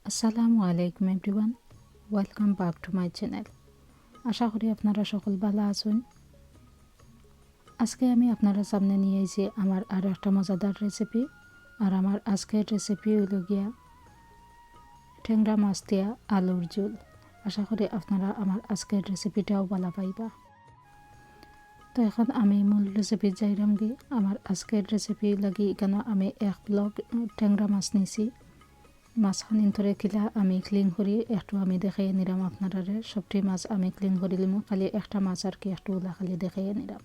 আসসালামু আলাইকুম everyone, welcome back to my channel. আশা করি আপনারা সকল ভালো আছেন। আজকে আমি আপনারা সামনে নিয়ে এসেছি আমার আরও একটা মজাদার রেসিপি। আর আমার আজকের রেসিপি হইল গিয়া টেংরা মাছ দিয়া আলুর ঝোল। আশা করি আপনারা আমার আজকের রেসিপিটাও ভালো পাইবা। তো এখন আমি মূল রেসিপি যাইরাম গিয়ে আমার আজকের রেসিপি লাগি এখানে আমি 1 ব্লক টেংরা মাছ নিছি। মাছখান ইন্তরে কিলা আমি ক্লিন করি একটু আমি দেখাইয়ে নিলাম আপনারা। সবটি মাছ আমি ক্লিন করে লিমু, খালি একটা মাছ আর কি একটু ওলা খালি দেখাইয়ে নিলাম।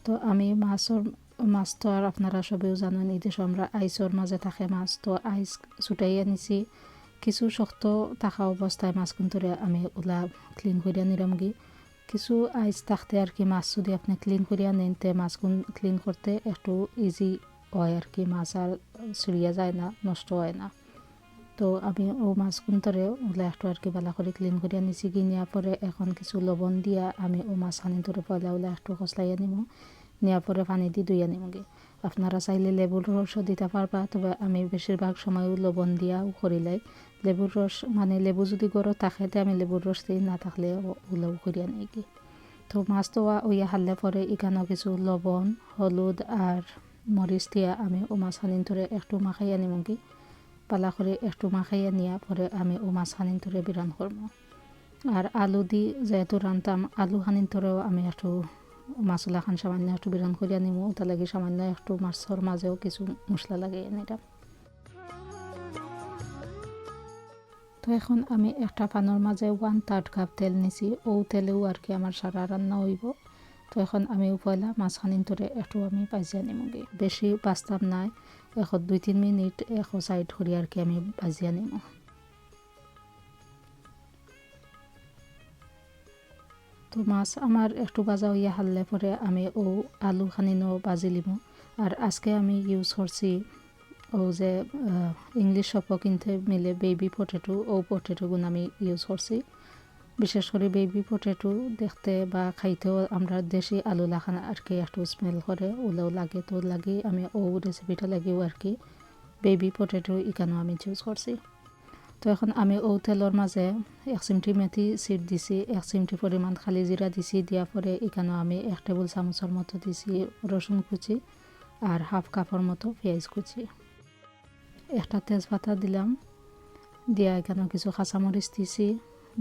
তো আমি মাছ তো আর আপনারা সবেও জানেন এই দেশে আমরা আইসর মাঝে থাকে মাছ, তো আইস ছুটাইয়া নিছি। কিছু শক্ত থাকা অবস্থায় মাছ কিন্তু আমি ওলা ক্লিন করিয়া নিলাম গি। কিছু আইস থাকতে আর কি মাছ যদি আপনি ক্লিন করিয়া নেন তে মাছগুন ক্লিন করতে একটু ইজি হয় আর কি, মাছ আর ছিঁড়িয়া যায় না, নষ্ট হয় না। তো আমি ও মাছ কুন্তরে ওগুলো একটু আর কি ভালো করে ক্লিন করিয়া নিছি। নেওয়ার পরে এখন কিছু লবণ দিয়া আমি ও মাছখানি ধরে পয়লা ওলা একটু কষলাইয়া নিমু। নেওয়ার পরে পানি দিয়ে ধুইয়া নিমুগে। আপনারা চাইলে লেবুর রসও দিতে পারবা, তবে আমি বেশিরভাগ সময়ও লবণ দিয়াও করিলাই। লেবুর রস মানে লেবু যদি গরো থাকে তো আমি লেবুর রস দিই, না থাকলে ওলাও করিয়া নিই কি। তো মাছ তো ওইয়া হারলে পরে এখানেও কিছু লবণ, হলুদ আর মরিচ দিয়া আমি ও মাছখানি ধরে একটু মাখাইয়া নিমুগে। পালা করে একটু মাখাইয়া নিয়া পরে আমি ও মাছখানিন ধরে বিরান করবো। আর আলু দি যেহেতু রান্তাম, আলু খানিন ধরেও আমি একটু মশলা খান সামান্য একটু বিরান করিয়া নিমু। তার লাগে সামান্য একটু মাছের মাঝেও কিছু মশলা লাগাইয়া নিলাম। তো এখন আমি একটা পানোর মাঝে 1/3 কাপ তেল নিছি। ও তেলেও আর কি আমার সারা রান্না হইব। তো এখন আমি পয়লা মাছখানিন ধরে একটু আমি ভাজিয়া নিমুগে। বেশি বাঁচতাম নাই, এখন 2-3 মিনিট এখন সাইড করি আর কি আমি ভাজিয়া নিমু। তো মাছ আমার একটু ভাজা হইয়া হারলে পরে আমি ও আলু খানিনও ভাজি লিমু। আর আজকে আমি ইউজ করছি ও যে ইংলিশ শপও কিনতে মিলে বেবি পটেটো, ও পটেটোগুলো আমি ইউজ করছি। বিশেষ করে বেবি পটেটো দেখতে বা খাইতেও আমরা দেশি আলু লাখান আর কি একটু স্মেল করে, ওলেও লাগে। তো লাগে আমি ও রেসিপিটা লাগেও আর কি বেবি পটেটো এখানেও আমি চুজ করছি। তো এখন আমি ও তেলের মাঝে 1 চিমটি মেথি সিড দিছি, 1 চিমটি পরিমাণ খালি জিরা দিছি। দেওয়ার পরে এখানেও আমি 1 টেবিল চামচের মতো দিছি রসুন কুচি আর 1/2 কাপের মতো পেঁয়াজ কুচি। একটা তেজপাতা দিলাম, দিয়া এখানেও কিছু কাঁচামরিচ দিছি।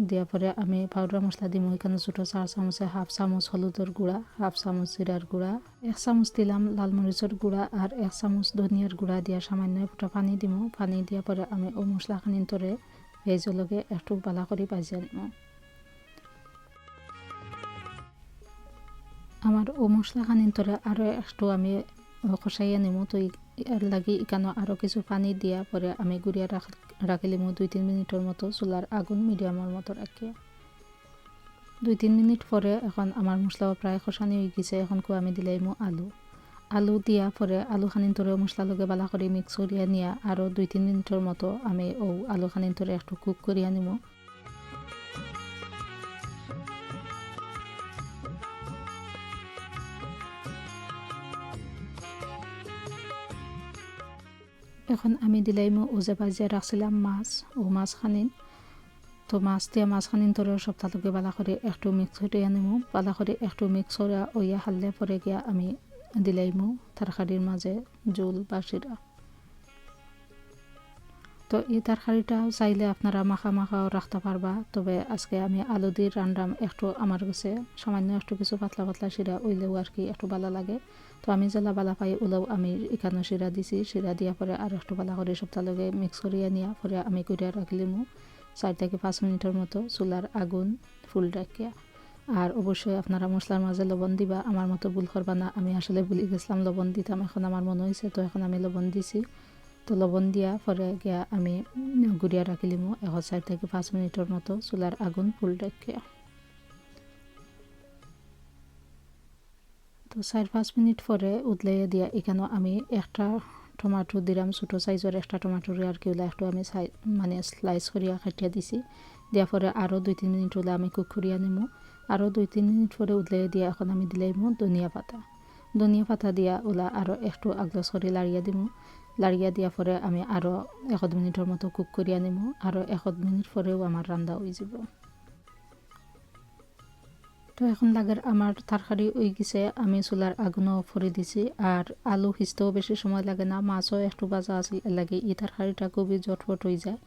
দেওয়ার পরে আমি পাউডার মশলা দিব। এখানে ছোটো 4 চামচে 1/2 চামচ হলুদের গুঁড়া, 1/2 চামচ জিরার গুঁড়া, 1 চামচ দিলাম লাল মরিচের গুঁড়া আর 1 চামচ ধনিয়ার গুঁড়া দিয়া সামান্য একটা পানি দিব। পানি দেওয়ার পরে আমি ও মশলাখানি তরে ভেজের লগে একটু ভালো করে ভাজিয়া নিব। আমার ও মশলাখানি তরে আরও একটু আমি কষাইয়া নিব। তো এর লাগি এখানে আরও কিছু পানি দিয়া পরে আমি গুড়িয়া রাখিলিম 2-3 মিনিটের মতো। চুলার আগুন মিডিয়ামের মতো রাখি 2-3 মিনিট পরে এখন আমার মশলাও প্রায় কষানি হয়ে গেছে। এখন আমি দিলাইমু আলু দিয়া পরে আলু খানিন তরে মশলা লগে বালা করে মিক্স করিয়া নিয়া আরও 2-3 মিনিটের মতো আমি ও আলু খানিন তরে একটু কুক করিয়া নিব। এখন আমি দিলাইমু ও যে ভাজিয়া রাখছিলাম মাছ, ও মাছখানিন। তো মাছ দিয়া মাছখানিন তরে সপ্তাহকে বালা করে একটু মিক্স করিয়া নিমু। বালা করে একটু মিক্স করা ওইয়া হারলে পরে গিয়া আমি দিলাইমু তরকারির মাঝে জোল বা শিরা। তো এই তরকারিটা চাইলে আপনারা মাখা মাখাও রাখতে পারবা, তবে আজকে আমি আলু দিয়ে রান্নাম। একটু আমার কাছে সামান্য একটু কিছু পাতলা পাতলা শিরা ওইলেও আর কি একটু ভালো লাগে। তো আমি যেলা বালা পাই ওলেও আমি এখানে শিরা দিছি। শিরা দিয়া পরে আর একটু ভালো করে সপ্তাহ লগে মিক্স করিয়া নিয়া পরে আমি করিয়া রাখলিমু 4-5 মিনিটের মতো চুলার আগুন ফুল রাখিয়া। আর অবশ্যই আপনারা মশলার মাঝে লবণ দিবা, আমার মতো ভুল করবা না। আমি আসলে ভুলে গেছিলাম লবণ দিতাম, এখন আমার মনে হয়েছে, তো এখন আমি লবণ দিছি। তো লবণ দিয়া পরে গিয়া আমি গুড়িয়া রাখিলিমু 4-5 মিনিটের মতো চুলার আগুন ফুল রাখিয়া। তো 4-5 মিনিট পরে উতলাইয়া দিয়া এখানেও আমি একটা টমাটো দিলাম, ছোটো সাইজের একটা টমাটোর আর কি একটু আমি মানে স্লাইস করিয়া কাটিয়া দিছি। দেওয়ার পরে আরও 2-3 মিনিট হলে আমি কুক করিয়া নিমু। আরও 2-3 মিনিট পরে উতলে দিয়া এখন আমি দিলাইমু ধনিয়া পাতা দিয়া ওলা আরও একটু আগলস করে লাড়িয়া দিমু। লাড়িয়া দিয়া পরে আমি আরও 1 মিনিটের মতো কুক করিয়া নিমু। আরও 1 মিনিট পরেও আমার রান্না হয়ে যাব। তো এখন লাগের আমার তরকারি হয়ে গেছে, আমি চুলার আগুনও অফ করে দিছি। আর আলু সিজতেও বেশি সময় লাগে না, মাছও একটু ভাজা আছে, লাগে এই তরকারিটা খুবই ঝটপট হয়ে যায়।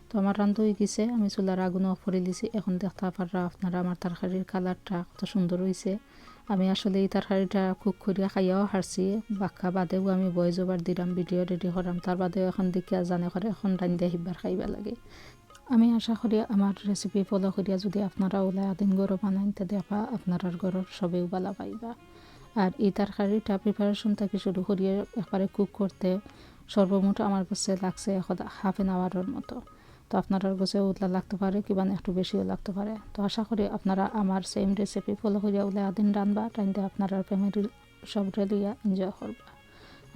তো আমার রান্না হয়ে গেছে, আমি চুলার আগুনও অফ করে দিছি। এখন দেখতে পারা আপনারা আমার তরকারির কালারটা কত সুন্দর হয়েছে। আমি আসলে এই তরকারিটা কুক করিয়া খাইয়াও হারছি, বাক্কা বাদেও আমি ভয়েস ওভার দিলাম, ভিডিও রেডি করাম, তার বাদেও এখন দেখিয়া জানে করে এখন রান্ধে হিবার খাইবা লাগে। আমি আশা করি আমার রেসিপি ফলো করিয়া যদি আপনারা ওলা দিন গরো বানাইন তে দেখা আপনার ঘরের সবেও বালা পাইবা। আর এই তরকারিটা প্রিপারেশন থেকে শুরু করিয়ে একবারে কুক করতে সর্বমোট আমার কাছে লাগছে এখন হাফ অ্যান আওয়ারের মতো। তো আপনার কাছে ওলা লাগতে পারে কিংবা একটু বেশিও লাগতে পারে। তো আশা করি আপনারা আমার সেম রেসিপি ফলো করিয়া ওলা দিন রানবা, টাইমতে আপনারা ফ্যামিলির সব রেলিয়া এনজয় করবা।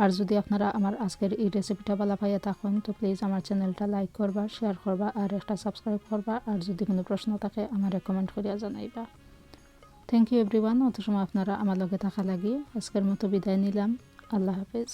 আর যদি আপনারা আমার আজকের এই রেসিপিটা ভালো পাইয়া থাকেন তো প্লিজ আমার চ্যানেলটা লাইক করবা, শেয়ার করবা আর একটা সাবস্ক্রাইব করবা। আর যদি কোনো প্রশ্ন থাকে আমার কমেন্ট করিয়া জানাইবা। থ্যাংক ইউ এভরিওয়ান, অত সময় আপনারা আমার লগে থাকা লাগি। আজকের মতো বিদায় নিলাম। আল্লাহ হাফেজ।